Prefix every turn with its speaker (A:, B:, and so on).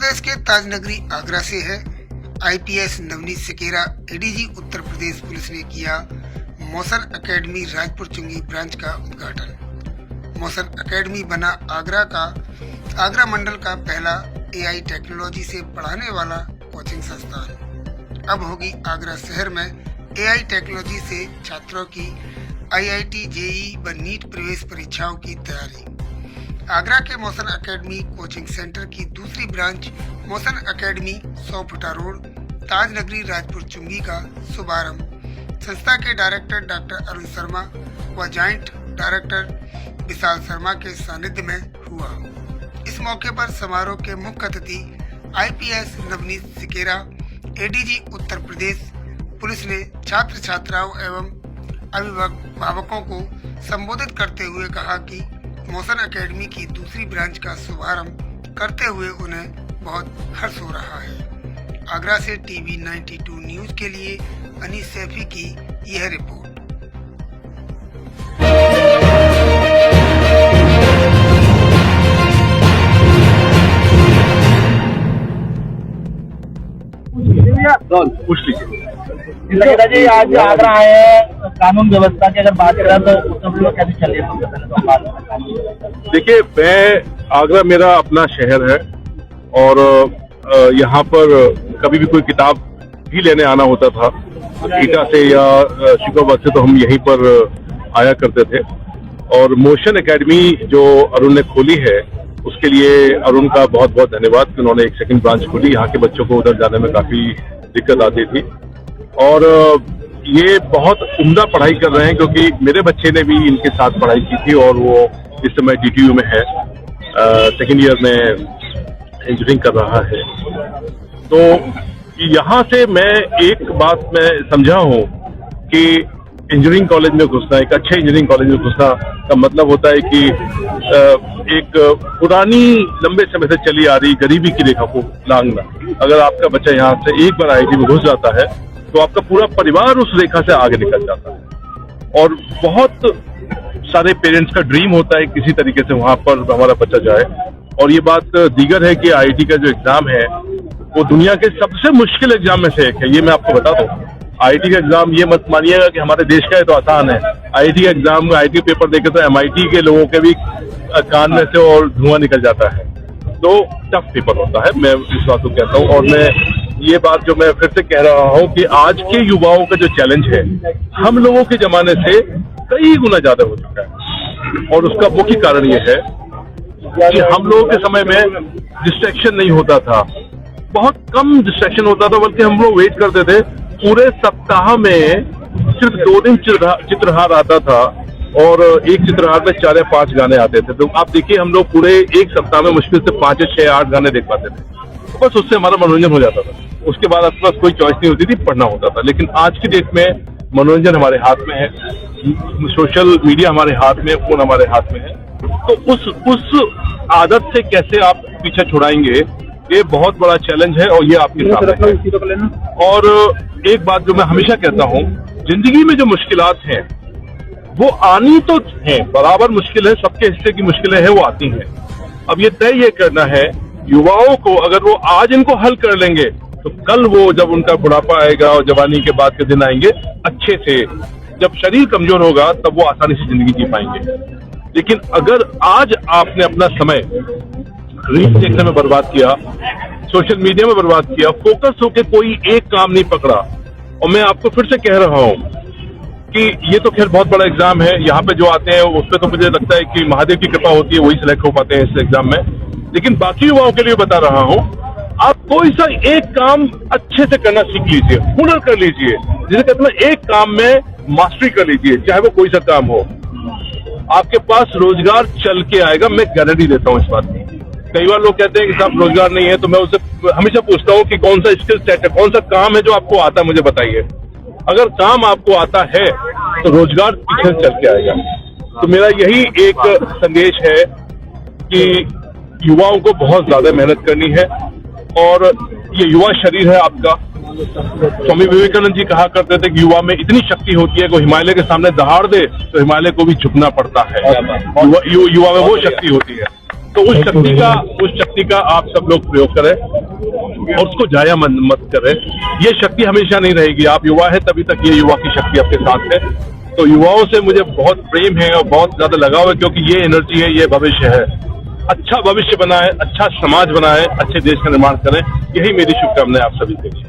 A: प्रदेश के ताजनगरी आगरा से है। IPS Navneet Sequeira ADG Uttar Pradesh police ने किया मौसर एकेडमी राजपुर चुंगी ब्रांच का उद्घाटन। मौसर एकेडमी बना आगरा मंडल का पहला एआई टेक्नोलॉजी से पढ़ाने वाला कोचिंग संस्थान। अब होगी आगरा शहर में एआई टेक्नोलॉजी से छात्रों की आईआईटी, जेईई व नीट प्रवेश परीक्षाओं की तैयारी। आगरा के मौसर एकेडमी कोचिंग सेंटर की दूसरी ब्रांच मौसर एकेडमी 100 फुटा रोड, ताजनगरी, राजपुर चुंगी का शुभारंभ संस्था के डायरेक्टर डॉक्टर अरुण शर्मा व जॉइंट डायरेक्टर विशाल शर्मा के सानिध्य में हुआ। इस मौके पर समारोह के मुख्य अतिथि IPS Navneet Sequeira ADG Uttar Pradesh police ने छात्र छात्राओं एवं अभिभावकों को संबोधित करते हुए कहा कि मौसर एकेडमी की दूसरी ब्रांच का शुभारंभ करते हुए उन्हें बहुत हर्ष हो रहा है। आगरा से टीवी 92 न्यूज के लिए अनीस सैफी की यह रिपोर्ट।
B: पूछ लीजिए जी, आज आगरा आए हैं, कानून व्यवस्था की अगर बात करें तो उत्तर प्रदेश कैसे चल रही है?
C: देखिए, मैं आगरा मेरा अपना शहर है और यहाँ पर कभी भी कोई किताब भी लेने आना होता था ईटा से या शुक्रवार से, तो हम यहीं पर आया करते थे। और मोशन एकेडमी जो अरुण ने खोली है उसके लिए अरुण का बहुत बहुत धन्यवाद कि उन्होंने एक सेकंड ब्रांच खोली। यहाँ के बच्चों को उधर जाने में काफी दिक्कत आती थी और ये बहुत उम्दा पढ़ाई कर रहे हैं, क्योंकि मेरे बच्चे ने भी इनके साथ पढ़ाई की थी और वो इस समय डीटीयू में है, सेकेंड ईयर में इंजीनियरिंग कर रहा है। तो यहाँ से मैं एक बात मैं समझा हूँ कि इंजीनियरिंग कॉलेज में घुसना, एक अच्छे इंजीनियरिंग कॉलेज में घुसना का मतलब होता है कि एक पुरानी लंबे समय से चली आ रही गरीबी की रेखा को लांघना। अगर आपका बच्चा यहाँ से एक बार आईआईटी में घुस जाता है तो आपका पूरा परिवार उस रेखा से आगे निकल जाता है। और बहुत सारे पेरेंट्स का ड्रीम होता है किसी तरीके से वहां पर हमारा बच्चा जाए। और ये बात दीगर है कि आईआईटी का जो एग्जाम है वो दुनिया के सबसे मुश्किल एग्जाम में से एक है, ये मैं आपको बता दूं। आईआईटी का एग्जाम ये मत मानिएगा कि हमारे देश का है तो आसान है। आईआईटी का एग्जाम, आईआईटी पेपर देखे तो एमआईटी के लोगों के भी कान में से और धुआं निकल जाता है। तो टफ पेपर होता है, मैं इस बात को कहता हूँ। और मैं ये बात जो मैं फिर से कह रहा हूँ कि आज के युवाओं का जो चैलेंज है हम लोगों के जमाने से कई गुना ज्यादा हो चुका है। और उसका मुख्य कारण ये है कि हम लोगों के समय में डिस्ट्रैक्शन नहीं होता था, बहुत कम डिस्ट्रैक्शन होता था, बल्कि हम लोग वेट करते थे। पूरे सप्ताह में सिर्फ 2 दिन चित्रहार आता था और एक चित्रहार में 4 या 5 गाने आते थे। तो आप देखिए, हम लोग पूरे एक सप्ताह में मुश्किल से 5 या 6 8 गाने देख पाते थे। तो बस उससे हमारा मनोरंजन हो जाता था। उसके बाद आपके पास कोई चॉइस नहीं होती थी, पढ़ना होता था। लेकिन आज की डेट में मनोरंजन हमारे हाथ में है, सोशल मीडिया हमारे हाथ में, फोन हमारे हाथ में है। तो उस आदत से कैसे आप पीछे छुड़ाएंगे, ये बहुत बड़ा चैलेंज है और ये आपके सामने है। और एक बात जो मैं हमेशा कहता हूँ, जिंदगी में जो मुश्किलात हैं वो आनी तो है, बराबर मुश्किल है, सबके हिस्से की मुश्किलें हैं, वो आती हैं। अब ये तय ये करना है युवाओं को, अगर वो आज इनको हल कर लेंगे तो कल वो जब उनका बुढ़ापा आएगा और जवानी के बाद के दिन आएंगे अच्छे से, जब शरीर कमजोर होगा तब वो आसानी से जिंदगी जी पाएंगे। लेकिन अगर आज आपने अपना समय रील्स देखने में बर्बाद किया, सोशल मीडिया में बर्बाद किया, फोकस होकर कोई एक काम नहीं पकड़ा, और मैं आपको फिर से कह रहा हूं कि ये तो खैर बहुत बड़ा एग्जाम है, यहाँ पे जो आते हैं उस पर तो मुझे लगता है कि महादेव की कृपा होती है, वही सिलेक्ट हो पाते हैं इस एग्जाम में। लेकिन बाकी युवाओं के लिए बता रहा हूं, आप कोई सा एक काम अच्छे से करना सीख लीजिए, हुनर कर लीजिए, जिसे कहते हैं एक काम में मास्टरी कर लीजिए, चाहे वो कोई सा काम हो। आपके पास रोजगार चल के आएगा, मैं गारंटी देता हूं इस बात की। कई बार लोग कहते हैं कि साहब रोजगार नहीं है, तो मैं उससे हमेशा पूछता हूं कि कौन सा स्किल सेट है, कौन सा काम है जो आपको आता है, मुझे बताइए। अगर काम आपको आता है तो रोजगार पीछे चल के आएगा। तो मेरा यही एक संदेश है कि युवाओं को बहुत ज्यादा मेहनत करनी है और ये युवा शरीर है आपका। स्वामी विवेकानंद जी कहा करते थे कि युवा में इतनी शक्ति होती है कि हिमालय के सामने दहाड़ दे तो हिमालय को भी झुकना पड़ता है। युवा में वो शक्ति होती है। तो उस शक्ति का आप सब लोग प्रयोग करें और उसको जाया मत करें। ये शक्ति हमेशा नहीं रहेगी। आप युवा है तभी तक ये युवा की शक्ति आपके साथ है। तो युवाओं से मुझे बहुत प्रेम है और बहुत ज्यादा लगाव है, क्योंकि ये एनर्जी है, ये भविष्य है। अच्छा भविष्य बनाए, अच्छा समाज बनाए, अच्छे देश का निर्माण करें, यही मेरी शुभकामनाएं आप सभी के लिए।